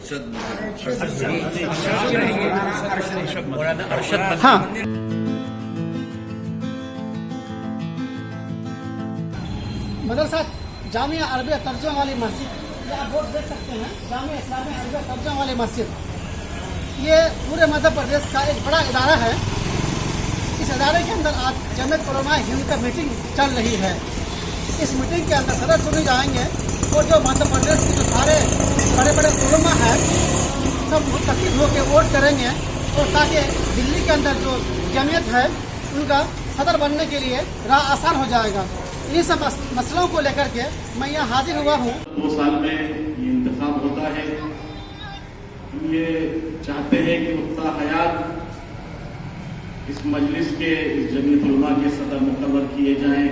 हाँ, मदरसा जामिया अरबिया तर्जुमा वाली मस्जिद, ये आप बोर्ड देख सकते हैं, जामिया इस्लामिया अरबिया तर्जुमा वाली मस्जिद। ये पूरे मध्य प्रदेश का एक बड़ा इदारा है। इस इदारे के अंदर आज जमीयत उलमा हिंद का मीटिंग चल रही है। इस मीटिंग के अंदर सदर चुने जाएंगे और जो मध्य प्रदेश के जो सारे बड़े बड़े उलमा हैं सब मुतफिक होकर वोट करेंगे, और ताकि दिल्ली के अंदर जो जमीयत है उनका सदर बनने के लिए राह आसान हो जाएगा। इन सब मसलों को लेकर के मैं यहाँ हाजिर हुआ हूँ। 2 साल में ये इंतखाब होता है। हम ये चाहते हैं कि वक्ता हयात इस मजलिस के, इस जमीयत उलमा के सदर मुकर्रर किए जाएं।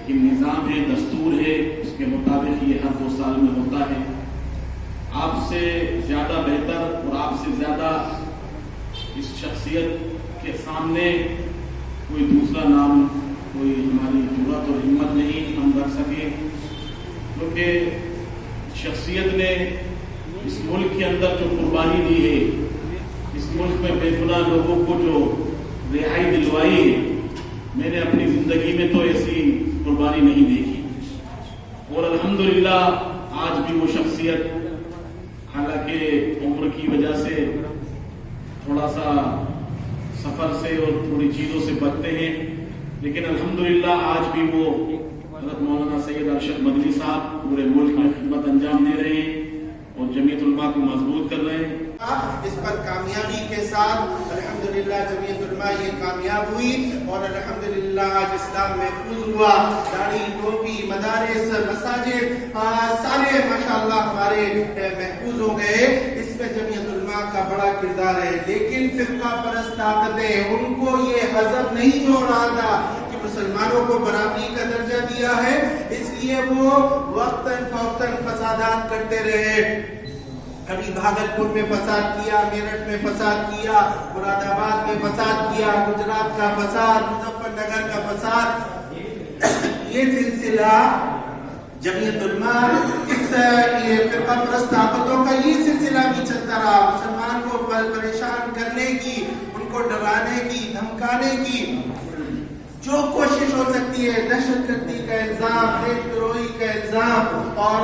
कि निज़ाम है, दस्तूर है, उसके मुताबिक ये हर 2 साल में होता है। आपसे ज़्यादा बेहतर और आपसे ज़्यादा इस शख्सियत के सामने कोई दूसरा नाम, कोई हमारी जुर्रत और हिम्मत नहीं हम रख सके, क्योंकि शख्सियत ने इस मुल्क के अंदर जो कुर्बानी दी है, इस मुल्क में बेगुनाह लोगों को जो रिहाई दिलवाई है, मैंने अपनी जिंदगी में तो ऐसी कुर्बानी नहीं देखी। और अल्हम्दुलिल्लाह आज भी वो शख्सियत, हालांकि उम्र की वजह से थोड़ा सा सफर से और थोड़ी चीजों से बचते हैं, लेकिन अल्हम्दुलिल्लाह आज भी वो हज़रत मौलाना सैयद अरशद मदनी साहब पूरे मुल्क में खिदमत अंजाम दे रहे हैं और जमीयत उलमा को मजबूत कर रहे हैं। इस पर कामयाबी के साथ अल्हम्दुलिल्लाह जमीयत उलमा ये कामयाब हुई और अल्हम्दुलिल्लाह आज इस्लाम महफूज हुआ। दाढ़ी, टोपी, मदारिस, मसाजिद सारे माशाअल्लाह हमारे महफूज हो गए। इसमें जमीयत उलमा का बड़ा किरदार है, लेकिन फिरका परस्त ताकतें, उनको ये हजम नहीं हो रहा था कि मुसलमानों को बराबरी का दर्जा दिया है, इसलिए वो वक्तन फौक्तन फसादात करते रहे। कभी भागलपुर में फसाद किया, मेरठ में फसाद किया, मुरादाबाद में फसाद किया, गुजरात का फसाद, मुजफ्फरनगर का फसाद। ये सिलसिला जमीयत उलमा ये फिरका परस्त ताकतों का ये सिलसिला भी चलता रहा। मुसलमान को परेशान करने की, उनको डराने की, धमकाने की जो कोशिश हो सकती है, दहशतगर्दी का इल्जाम, देशद्रोही का इल्जाम और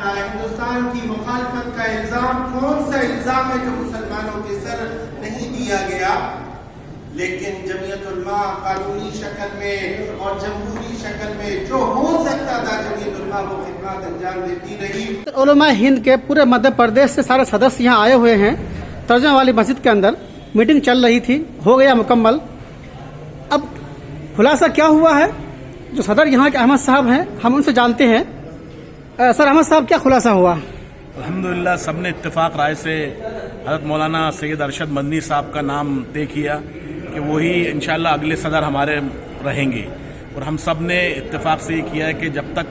हिंदुस्तान की मुखालफत का इल्जाम, कौन सा इल्जाम है जो मुसलमानों के सर नहीं दिया गया। लेकिन जमीयत उलमा कानूनी शक्ल में और जमहूरी शक्ल में जो हो सकता था जमीयत उलमा वो खिदमत अंजाम देती रही। उलमा हिंद के पूरे मध्य प्रदेश से सारे सदस्य यहाँ आए हुए हैं। तर्जुमा वाली मस्जिद के अंदर मीटिंग चल रही थी, हो गया मुकम्मल। अब खुलासा क्या हुआ है, जो सदर यहाँ के अहमद साहब हैं, हम उनसे जानते हैं। सर अहमद साहब, क्या खुलासा हुआ? अल्हम्दुलिल्लाह सबने इत्तेफाक राय से हज़रत मौलाना सैयद अरशद मदनी साहब का नाम तय किया कि वही इंशाअल्लाह अगले सदर हमारे रहेंगे। और हम सब ने इत्तेफाक से ये किया है कि जब तक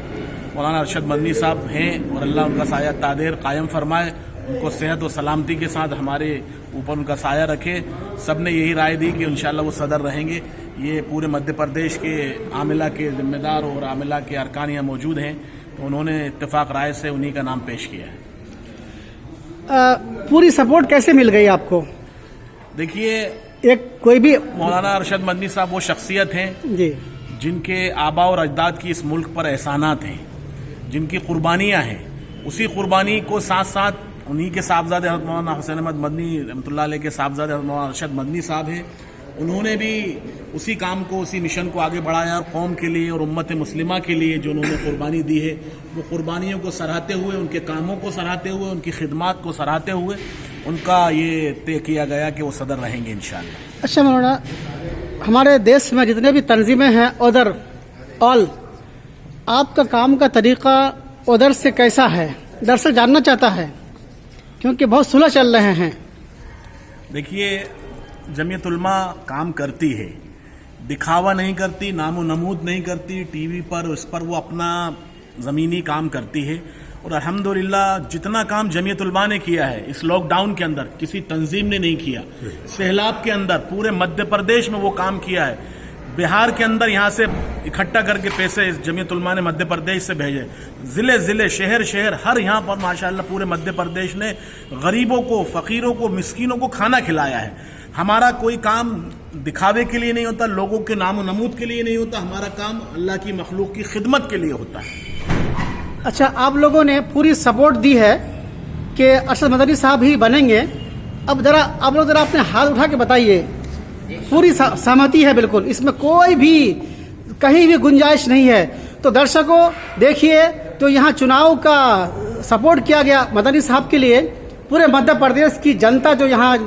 मौलाना अरशद मदनी साहब हैं और अल्लाह उनका साया तादेर कायम फरमाए, उनको सेहत और सलामती के साथ हमारे ऊपर उनका साया रखे, सब ने यही राय दी कि इंशाअल्लाह वो सदर रहेंगे। ये पूरे मध्य प्रदेश के आमिला के जिम्मेदार और आमिला के अरकान यहाँ मौजूद हैं, तो उन्होंने इत्तेफाक राय से उन्हीं का नाम पेश किया है। पूरी सपोर्ट कैसे मिल गई आपको? देखिए, एक कोई भी मौलाना अरशद मदनी साहब वो शख्सियत हैं जी जिनके आबा और अजदाद की इस मुल्क पर एहसानात हैं, जिनकी कुर्बानियाँ हैं, उसी कुर्बानी को साथ साथ उन्हीं के साहबजादे हज़रत मौलाना हुसैन अहमद मदनी रहमतुल्लाह अलैह के साहबजादे हज़रत मौलाना अरशद मदनी साहब हैं। उन्होंने भी उसी काम को, उसी मिशन को आगे बढ़ाया और कौम के लिए और उम्मत मुस्लिमा के लिए जो उन्होंने कुर्बानी दी है, वो कुर्बानियों को सराहते हुए, उनके कामों को सराहते हुए, उनकी खिदमत को सराहते हुए उनका ये तय किया गया कि वो सदर रहेंगे इंशाअल्लाह। अच्छा मौलाना, हमारे देश में जितने भी तंजीमें हैं उधर ऑल, आपका काम का तरीका उधर से कैसा है, दर्शक जानना चाहता है, क्योंकि बहुत सुलह चल रहे हैं। देखिए, जमीयत उलमा काम करती है, दिखावा नहीं करती, नामो नमूद नहीं करती, टीवी पर उस पर वो अपना ज़मीनी काम करती है। और अल्हम्दुलिल्लाह जितना काम जमीयत उलमा ने किया है इस लॉकडाउन के अंदर किसी तंजीम ने नहीं किया। सैलाब के अंदर पूरे मध्य प्रदेश में वो काम किया है। बिहार के अंदर यहाँ से इकट्ठा करके पैसे जमीयत उलमा ने मध्य प्रदेश से भेजे, ज़िले ज़िले शहर शहर हर यहाँ पर माशाल्लाह पूरे मध्य प्रदेश ने गरीबों को, फ़कीरों को, मिस्कीनों को खाना खिलाया है। हमारा कोई काम दिखावे के लिए नहीं होता, लोगों के नाम और नमूद के लिए नहीं होता, हमारा काम अल्लाह की मखलूक की खिदमत के लिए होता है। अच्छा, आप लोगों ने पूरी सपोर्ट दी है कि अरशद मदनी साहब ही बनेंगे। अब जरा आप लोग अपने हाथ उठा के बताइए, पूरी सहमति है बिल्कुल, इसमें कोई भी कहीं भी गुंजाइश नहीं है। तो दर्शकों देखिए, तो यहाँ चुनाव का सपोर्ट किया गया मदनी साहब के लिए। पूरे मध्य प्रदेश की जनता जो यहाँ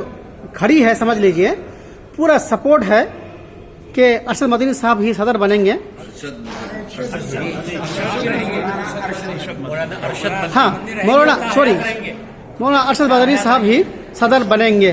खड़ी है, समझ लीजिए पूरा सपोर्ट है कि अरशद मदनी साहब ही सदर बनेंगे। हाँ, मौलाना अरशद मदनी साहब ही सदर बनेंगे।